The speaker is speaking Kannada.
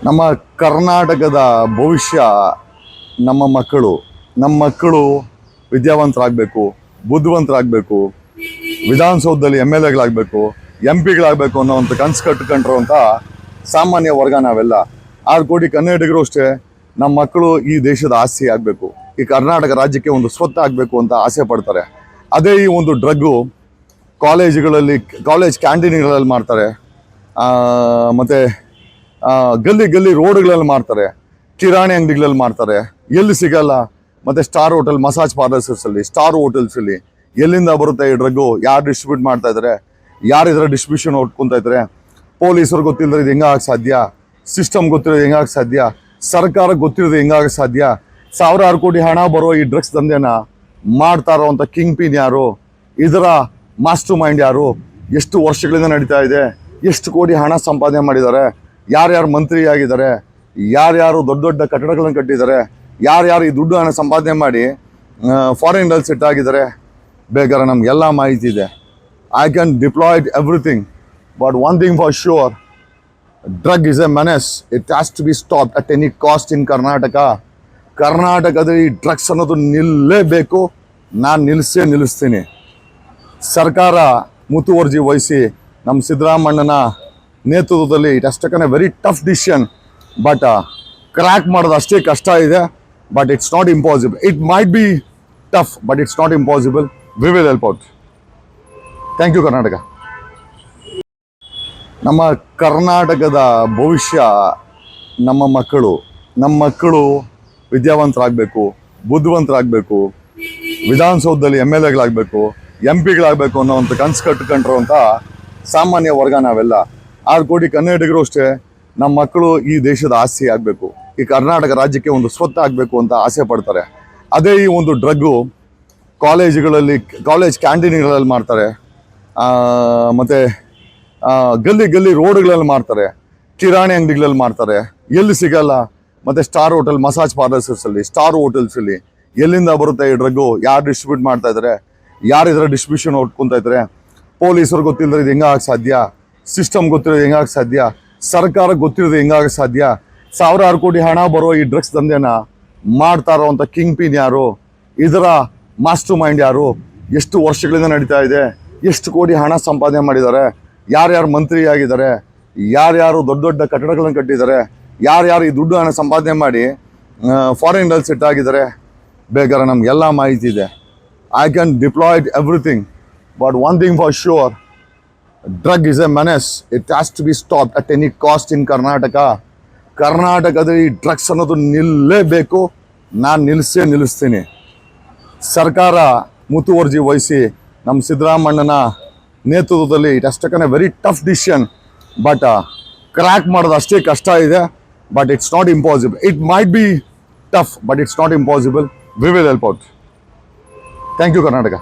ನಮ್ಮ ಕರ್ನಾಟಕದ ಭವಿಷ್ಯ ನಮ್ಮ ಮಕ್ಕಳು ವಿದ್ಯಾವಂತರಾಗಬೇಕು, ಬುದ್ಧಿವಂತರಾಗಬೇಕು, ವಿಧಾನಸೌಧದಲ್ಲಿ MLAಗಳಾಗಬೇಕು, MP ಗಳಾಗಬೇಕು ಅನ್ನೋ ಒಂದು ಕನಸು ಕಟ್ಕೊಂಡಿರುವಂಥ ಸಾಮಾನ್ಯ ವರ್ಗ ನಾವೆಲ್ಲ. 6 ಕೋಟಿ ಕನ್ನಡಿಗರು ಅಷ್ಟೇ ನಮ್ಮ ಮಕ್ಕಳು ಈ ದೇಶದ ಆಸ್ತಿ ಆಗಬೇಕು, ಈ ಕರ್ನಾಟಕ ರಾಜ್ಯಕ್ಕೆ ಒಂದು ಸ್ವತ್ತು ಆಗಬೇಕು ಅಂತ ಆಸೆ ಪಡ್ತಾರೆ. ಅದೇ ಈ ಒಂದು ಡ್ರಗ್ಗು ಕಾಲೇಜ್ ಕ್ಯಾಂಟೀನ್ಗಳಲ್ಲಿ ಮಾಡ್ತಾರೆ, ಮತ್ತು ಗಲ್ಲಿ ರೋಡ್ಗಳಲ್ಲಿ ಮಾಡ್ತಾರೆ, ಕಿರಾಣಿ ಅಂಗಡಿಗಳಲ್ಲಿ ಮಾಡ್ತಾರೆ, ಎಲ್ಲಿ ಸಿಗಲ್ಲ. ಮತ್ತು ಸ್ಟಾರ್ ಹೋಟೆಲ್, ಮಸಾಜ್ ಪಾರ್ಲರ್ಸಲ್ಲಿ, ಸ್ಟಾರ್ ಹೋಟೆಲ್ಸಲ್ಲಿ ಎಲ್ಲಿಂದ ಬರುತ್ತೆ ಈ ಡ್ರಗ್ಗು? ಯಾರು ಡಿಸ್ಟ್ರಿಬ್ಯೂಟ್ ಮಾಡ್ತಾ ಇದ್ದಾರೆ? ಯಾರು ಇದರ ಡಿಸ್ಟ್ರಿಬ್ಯೂಷನ್ ಹೊಡ್ಕೊತಾ ಇದ್ದಾರೆ? ಪೊಲೀಸರು ಗೊತ್ತಿಲ್ಲದ್ರೆ ಇದು ಹೆಂಗಾಗಕ್ಕೆ ಸಾಧ್ಯ? ಸಿಸ್ಟಮ್ ಗೊತ್ತಿರೋದು ಹೆಂಗಾಗಕ್ಕೆ ಸಾಧ್ಯ? ಸರ್ಕಾರ ಗೊತ್ತಿರೋದು ಹೆಂಗಾಗಕ್ಕೆ ಸಾಧ್ಯ? ಸಾವಿರಾರು ಕೋಟಿ ಹಣ ಬರೋ ಈ ಡ್ರಗ್ಸ್ ದಂಧೆನ ಮಾಡ್ತಾ ಇರೋವಂಥ ಕಿಂಗ್ ಪಿನ್ ಯಾರು? ಇದರ ಮಾಸ್ಟರ್ ಮೈಂಡ್ ಯಾರು? ಎಷ್ಟು ವರ್ಷಗಳಿಂದ ನಡೀತಾ ಇದೆ? ಎಷ್ಟು ಕೋಟಿ ಹಣ ಸಂಪಾದನೆ ಮಾಡಿದ್ದಾರೆ? ಯಾರ್ಯಾರು ಮಂತ್ರಿ ಆಗಿದ್ದಾರೆ? ಯಾರ್ಯಾರು ದೊಡ್ಡ ದೊಡ್ಡ ಕಟ್ಟಡಗಳನ್ನು ಕಟ್ಟಿದ್ದಾರೆ? ಯಾರ್ಯಾರು ಈ ದುಡ್ಡು ಹಣ ಸಂಪಾದನೆ ಮಾಡಿ ಫಾರಿನ್ನಲ್ಲಿ ಸೆಟ್ ಆಗಿದ್ದಾರೆ? ಬೇಕಾದ್ರೆ ನಮಗೆಲ್ಲ ಮಾಹಿತಿ ಇದೆ. I can deployed everything, but one thing for sure, drug is a menace. It has to be stop at any cost in Karnataka. ಕರ್ನಾಟಕದಲ್ಲಿ ಈ ಡ್ರಗ್ಸ್ ಅನ್ನೋದು ನಿಲ್ಲಲೇಬೇಕು. ನಾನು ನಿಲ್ಲಿಸ್ತೀನಿ. ಸರ್ಕಾರ ಮುತುವರ್ಜಿ ವಹಿಸಿ ನಮ್ಮ ಸಿದ್ದರಾಮಣ್ಣನ ನೇತೃತ್ವದಲ್ಲಿ it has taken a very tough decision, but crack ಮಾಡೋದು ಅಷ್ಟೇ ಕಷ್ಟ ಇದೆ. But it's not impossible. It might be tough, but it's not impossible. We will help out. Thank you Karnataka. ನಮ್ಮ ಕರ್ನಾಟಕದ ಭವಿಷ್ಯ ನಮ್ಮ ಮಕ್ಕಳು ವಿದ್ಯಾವಂತರಾಗಬೇಕು, ಬುದ್ಧಿವಂತರಾಗಬೇಕು, ವಿಧಾನಸೌಧದಲ್ಲಿ MLAಗಳಾಗಬೇಕು, MP ಗಳಾಗಬೇಕು ಅನ್ನೋ ಒಂದು ಕನಸು ಕಟ್ಕೊಂಡಿರುವಂಥ ಸಾಮಾನ್ಯ ವರ್ಗ ನಾವೆಲ್ಲ. 6 ಕೋಟಿ ಕನ್ನಡಿಗರು ಅಷ್ಟೇ ನಮ್ಮ ಮಕ್ಕಳು ಈ ದೇಶದ ಆಸ್ತಿ ಆಗಬೇಕು, ಈ ಕರ್ನಾಟಕ ರಾಜ್ಯಕ್ಕೆ ಒಂದು ಸ್ವತ್ತು ಆಗಬೇಕು ಅಂತ ಆಸೆ ಪಡ್ತಾರೆ. ಅದೇ ಈ ಒಂದು ಡ್ರಗ್ಗು ಕಾಲೇಜ್ ಕ್ಯಾಂಟೀನ್ಗಳಲ್ಲಿ ಮಾಡ್ತಾರೆ, ಮತ್ತು ಗಲ್ಲಿ ರೋಡ್ಗಳಲ್ಲಿ ಮಾಡ್ತಾರೆ, ಕಿರಾಣಿ ಅಂಗಡಿಗಳಲ್ಲಿ ಮಾಡ್ತಾರೆ, ಎಲ್ಲಿ ಸಿಗಲ್ಲ. ಮತ್ತು ಸ್ಟಾರ್ ಹೋಟೆಲ್, ಮಸಾಜ್ ಪಾರ್ಲರ್ಸಲ್ಲಿ, ಸ್ಟಾರ್ ಹೋಟೆಲ್ಸಲ್ಲಿ ಎಲ್ಲಿಂದ ಬರುತ್ತೆ ಈ ಡ್ರಗ್ಗು? ಯಾರು ಡಿಸ್ಟ್ರಿಬ್ಯೂಟ್ ಮಾಡ್ತಾ ಇದ್ದಾರೆ? ಯಾರು ಇದರ ಡಿಸ್ಟ್ರಿಬ್ಯೂಷನ್ ಹೊಡ್ಕೊತಾ ಇದ್ದಾರೆ? ಪೊಲೀಸರು ಗೊತ್ತಿಲ್ಲದ್ರೆ ಇದು ಹೆಂಗಾಗಕ್ಕೆ ಸಾಧ್ಯ? ಸಿಸ್ಟಮ್ ಗೊತ್ತಿರೋದು ಹೆಂಗಾಗಕ್ಕೆ ಸಾಧ್ಯ? ಸರ್ಕಾರ ಗೊತ್ತಿರೋದು ಹೆಂಗಾಗಕ್ಕೆ ಸಾಧ್ಯ? ಸಾವಿರಾರು ಕೋಟಿ ಹಣ ಬರೋ ಈ ಡ್ರಗ್ಸ್ ದಂಧೆನ ಮಾಡ್ತಾ ಇರೋವಂಥ ಕಿಂಗ್ ಪಿನ್ ಯಾರು? ಇದರ ಮಾಸ್ಟರ್ ಮೈಂಡ್ ಯಾರು? ಎಷ್ಟು ವರ್ಷಗಳಿಂದ ನಡೀತಾ ಇದೆ? ಎಷ್ಟು ಕೋಟಿ ಹಣ ಸಂಪಾದನೆ ಮಾಡಿದ್ದಾರೆ? ಯಾರ್ಯಾರು ಮಂತ್ರಿ ಆಗಿದ್ದಾರೆ? ಯಾರ್ಯಾರು ದೊಡ್ಡ ದೊಡ್ಡ ಕಟ್ಟಡಗಳನ್ನು ಕಟ್ಟಿದ್ದಾರೆ? ಯಾರ್ಯಾರು ಈ ದುಡ್ಡು ಹಣ ಸಂಪಾದನೆ ಮಾಡಿ ಫಾರಿನ್ನಲ್ಲಿ ಸೆಟ್ ಆಗಿದ್ದಾರೆ? ಬೇಕಾದ್ರೆ ನಮಗೆಲ್ಲ ಮಾಹಿತಿ ಇದೆ. I can deployed everything, but one thing for sure, drug is a menace. It has to be stop at any cost in Karnataka. ಕರ್ನಾಟಕದಲ್ಲಿ ಈ ಡ್ರಗ್ಸ್ ಅನ್ನೋದು ನಿಲ್ಲಲೇಬೇಕು. ನಾನು ನಿಲ್ಲಿಸ್ತೀನಿ. ಸರ್ಕಾರ ಮುತುವರ್ಜಿ ವಹಿಸಿ ನಮ್ಮ ಸಿದ್ದರಾಮಣ್ಣನ ನೇತೃತ್ವದಲ್ಲಿ it has taken a very tough decision, but crack ಮಾಡೋದು ಅಷ್ಟೇ ಕಷ್ಟ ಇದೆ. But it's not impossible. It might be tough, but it's not impossible. We will help out. Thank you Karnataka.